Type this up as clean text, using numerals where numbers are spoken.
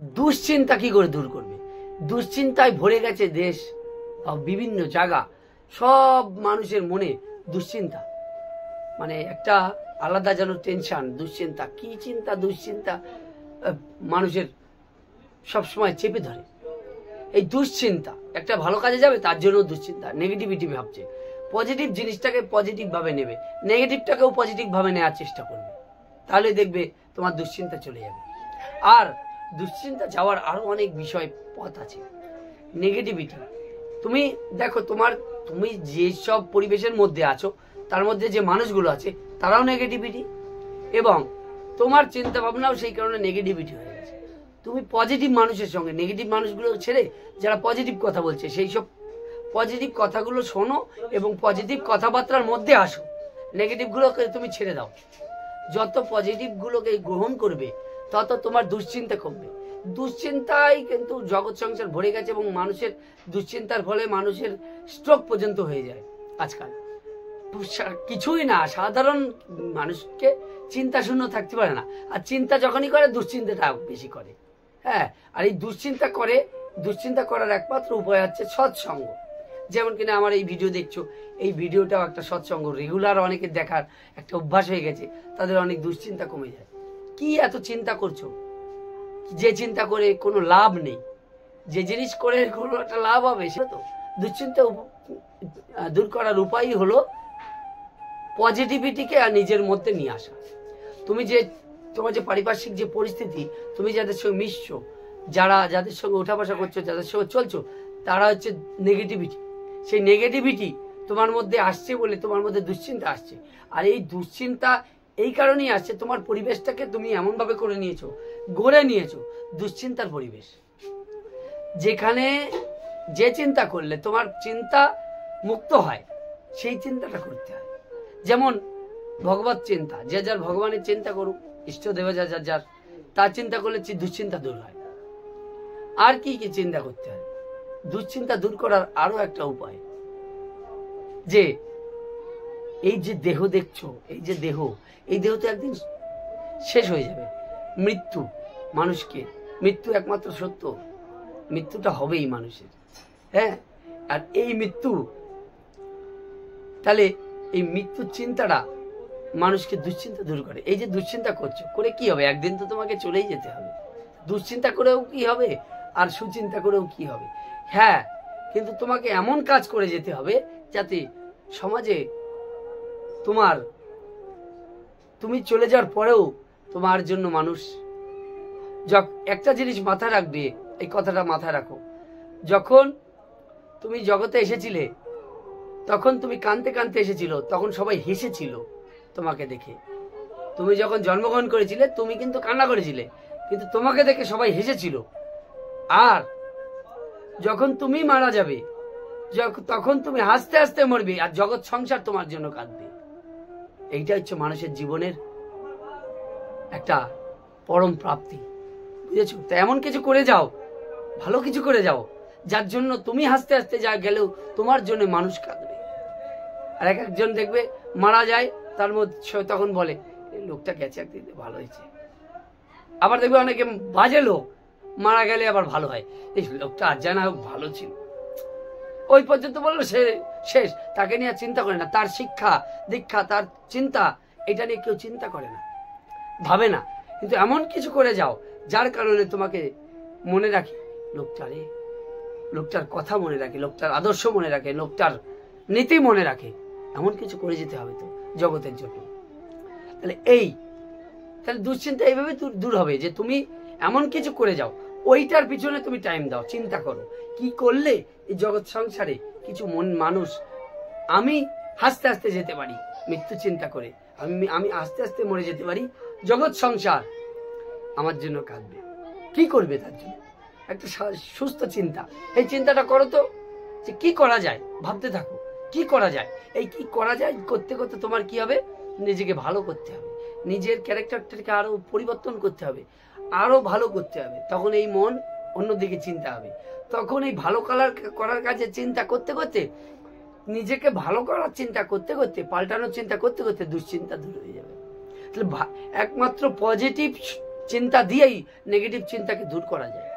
দুশ্চিন্তা কি করে দূর করবে? দুশ্চিন্তায় ভরে গেছে দেশ, বিভিন্ন জায়গা, সব মানুষের মনে দুশ্চিন্তা, মানে একটা আলাদা যেন টেনশন, দুশ্চিন্তা, কি চিন্তা, দুশ্চিন্তা মানুষের সবসময় চেপে ধরে। এই দুশ্চিন্তা একটা ভালো কাজে যাবে তার জন্য দুশ্চিন্তা, নেগেটিভিটি ভাবছে। পজিটিভ জিনিসটাকে পজিটিভ ভাবে নেবে, নেগেটিভটাকেও পজিটিভ ভাবে নেওয়ার চেষ্টা করবে, তাহলে দেখবে তোমার দুশ্চিন্তা চলে যাবে। আর দুশ্চিন্তা যাওয়ার আরো অনেক বিষয় পথ আছে। নেগেটিভিটি, তুমি দেখো তুমি যেসব পরিবেশের মধ্যে আছো তার মধ্যে যে মানুষগুলো আছে তারাও নেগেটিভিটি, এবং তোমার চিন্তা ভাবনাও সেই কারণে নেগেটিভিটি হয়ে গেছে। তুমি পজিটিভ মানুষের সঙ্গে নেগেটিভ মানুষগুলো ছেড়ে যারা পজিটিভ কথা বলছে সেই সব পজিটিভ কথাগুলো শোনো এবং পজিটিভ কথাবার্তার মধ্যে আসো। নেগেটিভগুলোকে তুমি ছেড়ে দাও। যত পজিটিভগুলোকে গ্রহণ করবে তত তোমার দুশ্চিন্তা কমবে। দুশ্চিন্তায় কিন্তু জগৎ সংসার ভরে গেছে, এবং মানুষের দুশ্চিন্তার ফলে মানুষের স্ট্রোক পর্যন্ত হয়ে যায় আজকাল। কিছুই না, সাধারণ মানুষকে চিন্তা শূন্য থাকতে পারে না, আর চিন্তা যখনই করে দুশ্চিন্তাটা বেশি করে। হ্যাঁ, আর এই দুশ্চিন্তা করার একমাত্র উপায় হচ্ছে সৎসঙ্গ। যেমন কিনা আমার এই ভিডিও দেখছো, এই ভিডিওটাও একটা সৎসঙ্গ। রেগুলার অনেকে দেখার একটা অভ্যাস হয়ে গেছে, তাদের অনেক দুশ্চিন্তা কমে যায়। কি এত চিন্তা করছো, যে চিন্তা করে কোনো লাভ নেই, যে জিনিস করে কোনো একটা লাভ হবে সেটা তো। দুশ্চিন্তা দূর করার উপায় হলো পজিটিভিটিকে আর নিজের মধ্যে নিয়ে আসা। তোমার যে পারিপার্শ্বিক যে পরিস্থিতি, তুমি যাদের সঙ্গে মিশছো, যাদের সঙ্গে ওঠা বসা করছো, যাদের সঙ্গে চলছো, তারা হচ্ছে নেগেটিভিটি। সেই নেগেটিভিটি তোমার মধ্যে আসছে বলে তোমার মধ্যে দুশ্চিন্তা আসছে। আর এই দুশ্চিন্তা এই কারণেই আসছে, তোমার পরিবেশটাকে তুমি এমন ভাবে গড়ে নিয়েছো দুশ্চিন্তার পরিবেশ, যেখানে যে চিন্তা করলে তোমার চিন্তা মুক্ত হয়, সেই চিন্তাটা করতে হয়। যেমন ভগবত চিন্তা, যে যার ভগবানের চিন্তা করুক, ইষ্ট দেব যার তার চিন্তা করলে দুশ্চিন্তা দূর হয়। আর কি কি চিন্তা করতে হয়? দুশ্চিন্তা দূর করার আরো একটা উপায়, যে এই যে দেহ দেখছো, এই দেহ তো একদিন শেষ হয়ে যাবে। মৃত্যু একমাত্র সত্য, মৃত্যুটা হবেই মানুষের। হ্যাঁ, আর এই মৃত্যু, তাহলে এই মৃত্যুর চিন্তাটা মানুষকে দুশ্চিন্তা দূর করে। এই যে দুশ্চিন্তা করছো, করে কি হবে? একদিন তো তোমাকে চলেই যেতে হবে। দুশ্চিন্তা করেও কি হবে, আর সুচিন্তা করেও কি হবে? হ্যাঁ, কিন্তু তোমাকে এমন কাজ করে যেতে হবে যাতে সমাজে তুমি চলে যাওয়ার পরেও তোমার জন্য মানুষ, একটা জিনিস মাথায় রাখবে, এই কথাটা মাথায় রাখো। যখন তুমি জগতে এসেছিলে, তখন তুমি কাঁদতে কাঁদতে এসেছিল, তখন সবাই হেসেছিল তোমাকে দেখে। তুমি যখন জন্মগ্রহণ করেছিলে তুমি কিন্তু কান্না করেছিলে, কিন্তু তোমাকে দেখে সবাই হেসেছিল। আর যখন তুমি মারা যাবে, তখন তুমি হাসতে হাসতে মরবে, আর জগৎ সংসার তোমার জন্য কাঁদবে। এইটা হচ্ছে মানুষের জীবনের একটা পরম প্রাপ্তি, বুঝেছো? তো এমন কিছু করে যাও, ভালো কিছু করে যাও, যার জন্য তুমি হাসতে হাসতে যা গেলেও তোমার জন্য মানুষ কাঁদবে। আর একজন দেখবে মারা যায়, তার মধ্যে তখন বলে লোকটা গেছে একদিন ভালো হয়েছে। আবার দেখবে অনেকে বাজে লোক মারা গেলে আবার ভালো হয়, এই লোকটা আর জানা হোক ভালো ছিল, ওই পর্যন্ত বললো সে শেষ, তাকে নিয়ে চিন্তা করে না। তার শিক্ষা দীক্ষা, তার চিন্তা, এটা নিয়ে কেউ চিন্তা করে না, ভাবে না। কিন্তু এমন কিছু করে যাও যার কারণে তোমাকে মনে রাখে লোকটার কথা মনে রাখে, লোকটার আদর্শ মনে রাখে, লোকটার নীতি মনে রাখে। এমন কিছু করে যেতে হবে তো জগতের জন্য। তাহলে দুশ্চিন্তা এইভাবে দূর হবে, যে তুমি এমন কিছু করে যাও, ওইটার পিছনে তুমি টাইম দাও, চিন্তা করো কি করলে এই জগৎ সংসারে কিছু মানুষ, আমি হাসতে হাসতে যেতে পারি মৃত্যু চিন্তা করে, আমি আস্তে আস্তে মরে যেতে পারি, জগৎ সংসার আমার জন্য কাঁদবে। কি করবে তার জন্য? একটা সুস্থ চিন্তা, এই চিন্তাটা করো তো, যে কি করা যায়, ভাবতে থাকো কি করা যায়। এই কি করা যায় করতে করতে তোমার কি হবে, নিজেকে ভালো করতে হবে, নিজের ক্যারেক্টারটাকে আরো পরিবর্তন করতে হবে, আরো ভালো করতে হবে। তখন এই মন অন্যদিকে চিন্তা হবে, তখন এই ভালো করার কাজে চিন্তা করতে করতে, নিজেকে ভালো করার চিন্তা করতে করতে, পাল্টানোর চিন্তা করতে করতে দুশ্চিন্তা দূর হয়ে যাবে। তাহলে একমাত্র পজিটিভ চিন্তা দিয়েই নেগেটিভ চিন্তাকে দূর করা যায়।